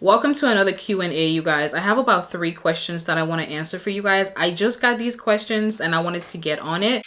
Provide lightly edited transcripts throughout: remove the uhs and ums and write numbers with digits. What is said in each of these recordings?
Welcome to another Q&A, you guys. I have about 3 questions that I want to answer for you guys. I just got these questions and I wanted to get on it.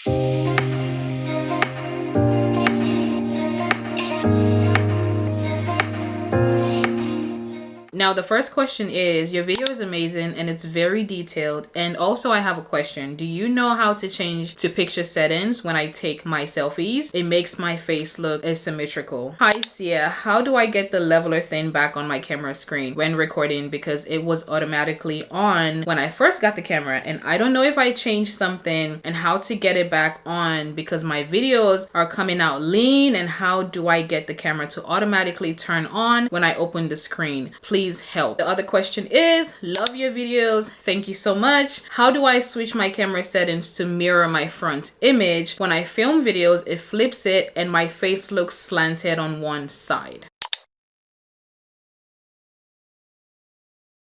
Now, the first question is, your video is amazing and it's very detailed. And also I have a question. Do you know how to change to picture settings when I take my selfies? It makes my face look asymmetrical. Hi, Sia. How do I get the leveler thing back on my camera screen when recording? Because it was automatically on when I first got the camera. And I don't know if I changed something and how to get it back on because my videos are coming out lean. And how do I get the camera to automatically turn on when I open the screen? Please help. The other question is, love your videos, thank you so much. How do I switch my camera settings to mirror my front image? When I film videos, it flips it and my face looks slanted on one side.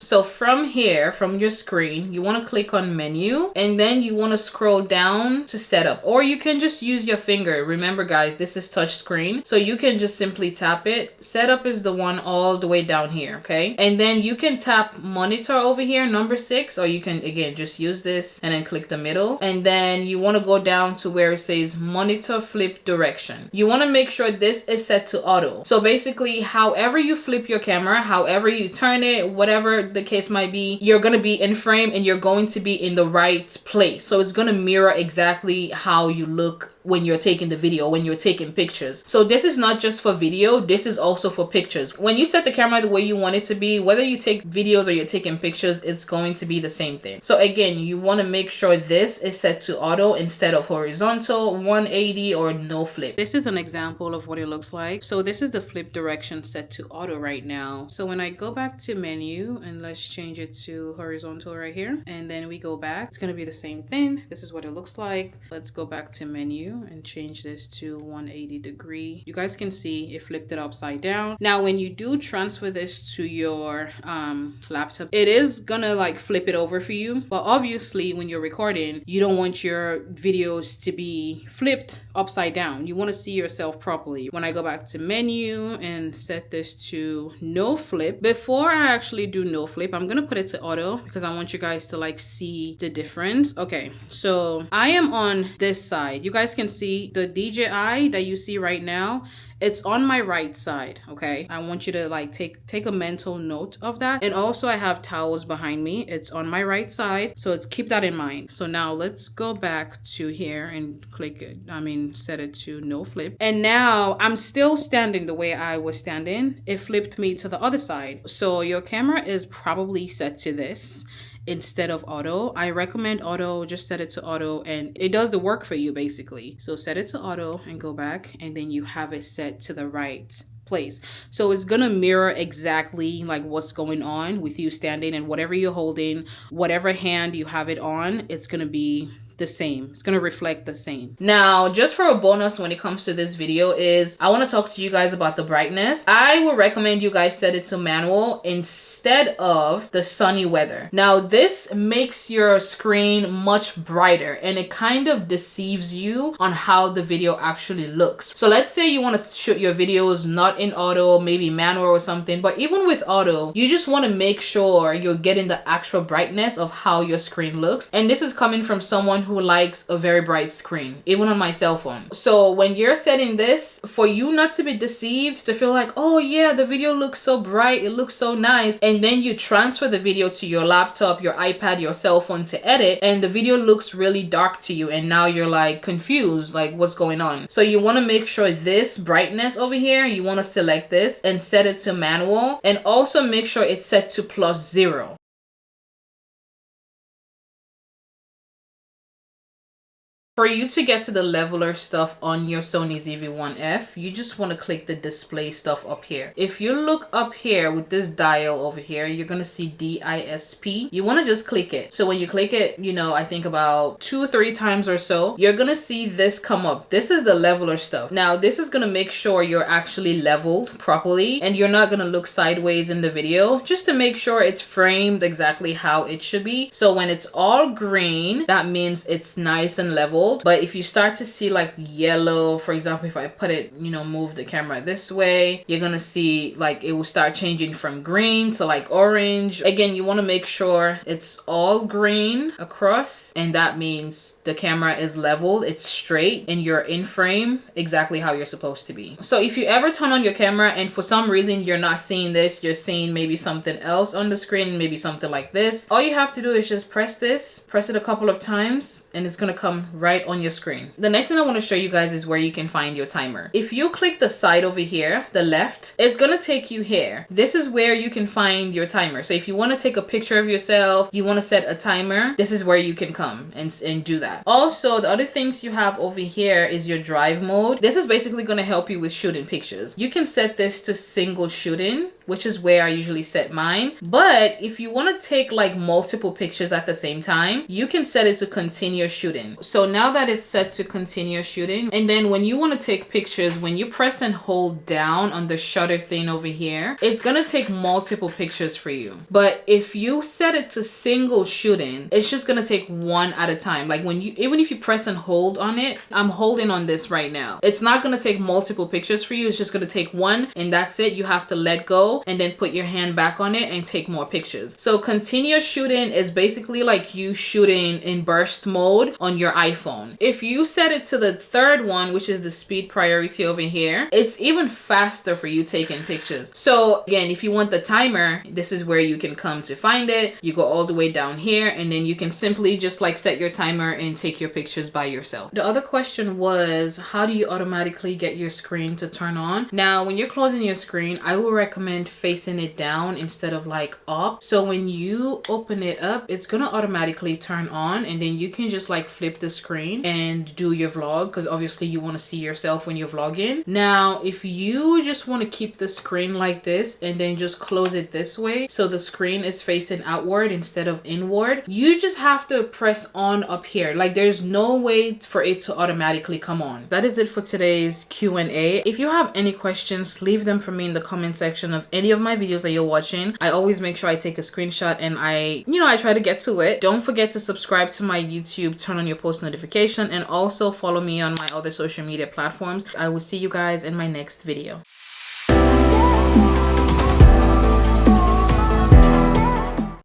So from here, from your screen, you want to click on menu and then you want to scroll down to setup, or you can just use your finger. Remember guys, this is touch screen, so you can just simply tap it. Setup is the one all the way down here, okay? And then you can tap monitor over here, number 6, or you can again just use this and then click the middle. And then you want to go down to where it says monitor flip direction. You want to make sure this is set to auto. So basically, however you flip your camera, however you turn it, whatever the case might be, you're going to be in frame and you're going to be in the right place. So it's going to mirror exactly how you look when you're taking the video, when you're taking pictures. So this is not just for video, this is also for pictures. When you set the camera the way you want it to be, whether you take videos or you're taking pictures, it's going to be the same thing. So again, you want to make sure this is set to auto instead of horizontal, 180 or no flip. This is an example of what it looks like. So this is the flip direction set to auto right now. So when I go back to menu and let's change it to horizontal right here, and then we go back, it's going to be the same thing. This is what it looks like. Let's go back to menu and change this to 180 degree. You guys can see it flipped it upside down. Now when you do transfer this to your laptop, it is gonna like flip it over for you, but obviously when you're recording, you don't want your videos to be flipped upside down. You want to see yourself properly. When I go back to menu and set this to no flip, before I actually do no flip, I'm gonna put it to auto because I want you guys to like see the difference. Okay, so I am on this side. You guys can see the DJI that you see right now, it's on my right side. Okay, I want you to like take a mental note of that. And also I have towels behind me, it's on my right side, so keep that in mind. So now let's go back to here and click it, set it to no flip. And now I'm still standing the way I was standing. It flipped me to the other side. So your camera is probably set to this instead of auto. I recommend auto. Just set it to auto and it does the work for you basically. So set it to auto and go back, and then you have it set to the right place. So it's gonna mirror exactly like what's going on with you standing, and whatever you're holding, whatever hand you have it on, it's gonna be the same. It's gonna reflect the same. Now, just for a bonus when it comes to this video is I want to talk to you guys about the brightness. I would recommend you guys set it to manual instead of the sunny weather. Now, this makes your screen much brighter and it kind of deceives you on how the video actually looks. So let's say you want to shoot your videos not in auto, maybe manual or something, but even with auto, you just want to make sure you're getting the actual brightness of how your screen looks. And this is coming from someone who likes a very bright screen, even on my cell phone. So when you're setting this, for you not to be deceived, to feel like, oh yeah, the video looks so bright, it looks so nice, and then you transfer the video to your laptop, your iPad, your cell phone to edit, and the video looks really dark to you, and now you're like confused, like what's going on? So you want to make sure this brightness over here, you want to select this and set it to manual, and also make sure it's set to +0. For you to get to the leveler stuff on your Sony ZV1F, you just want to click the display stuff up here. If you look up here with this dial over here, you're going to see DISP. You want to just click it. So when you click it, I think about 2 or 3 times or so, you're going to see this come up. This is the leveler stuff. Now, this is going to make sure you're actually leveled properly and you're not going to look sideways in the video, just to make sure it's framed exactly how it should be. So when it's all green, that means it's nice and level. gold. But if you start to see like yellow, for example, if I put it, you know, move the camera this way, you're gonna see like it will start changing from green to like orange. Again, you want to make sure it's all green across, and that means the camera is leveled, it's straight, and you're in frame exactly how you're supposed to be. So if you ever turn on your camera and for some reason you're not seeing this, you're seeing maybe something else on the screen, maybe something like this, all you have to do is just press it a couple of times, and it's gonna come right on your screen. The next thing I want to show you guys is where you can find your timer. If you click the side over here, the left, it's gonna take you here. This is where you can find your timer. So if you want to take a picture of yourself, you want to set a timer, this is where you can come and do that. Also, the other things you have over here is your drive mode. This is basically going to help you with shooting pictures. You can set this to single shooting, which is where I usually set mine. But if you want to take like multiple pictures at the same time, you can set it to continuous shooting. So now that it's set to continuous shooting, and then when you want to take pictures, when you press and hold down on the shutter thing over here, it's going to take multiple pictures for you. But if you set it to single shooting, it's just going to take one at a time. Like when you, even if you press and hold on it, I'm holding on this right now. It's not going to take multiple pictures for you. It's just going to take one, and that's it. You have to let go and then put your hand back on it and take more pictures. So continuous shooting is basically like you shooting in burst mode on your iPhone. If you set it to the third one, which is the speed priority over here, it's even faster for you taking pictures. So again, if you want the timer, this is where you can come to find it. You go all the way down here, and then you can simply just like set your timer and take your pictures by yourself. The other question was, how do you automatically get your screen to turn on? Now, when you're closing your screen, I will recommend facing it down instead of like up. So when you open it up, it's gonna automatically turn on, and then you can just like flip the screen and do your vlog, because obviously you want to see yourself when you're vlogging. Now, if you just want to keep the screen like this and then just close it this way so the screen is facing outward instead of inward, you just have to press on up here. Like there's no way for it to automatically come on. That is it for today's Q&A. If you have any questions, leave them for me in the comment section of any of my videos that you're watching. I always make sure I take a screenshot and I try to get to it. Don't forget to subscribe to my YouTube, turn on your post notification, and also follow me on my other social media platforms. I will see you guys in my next video.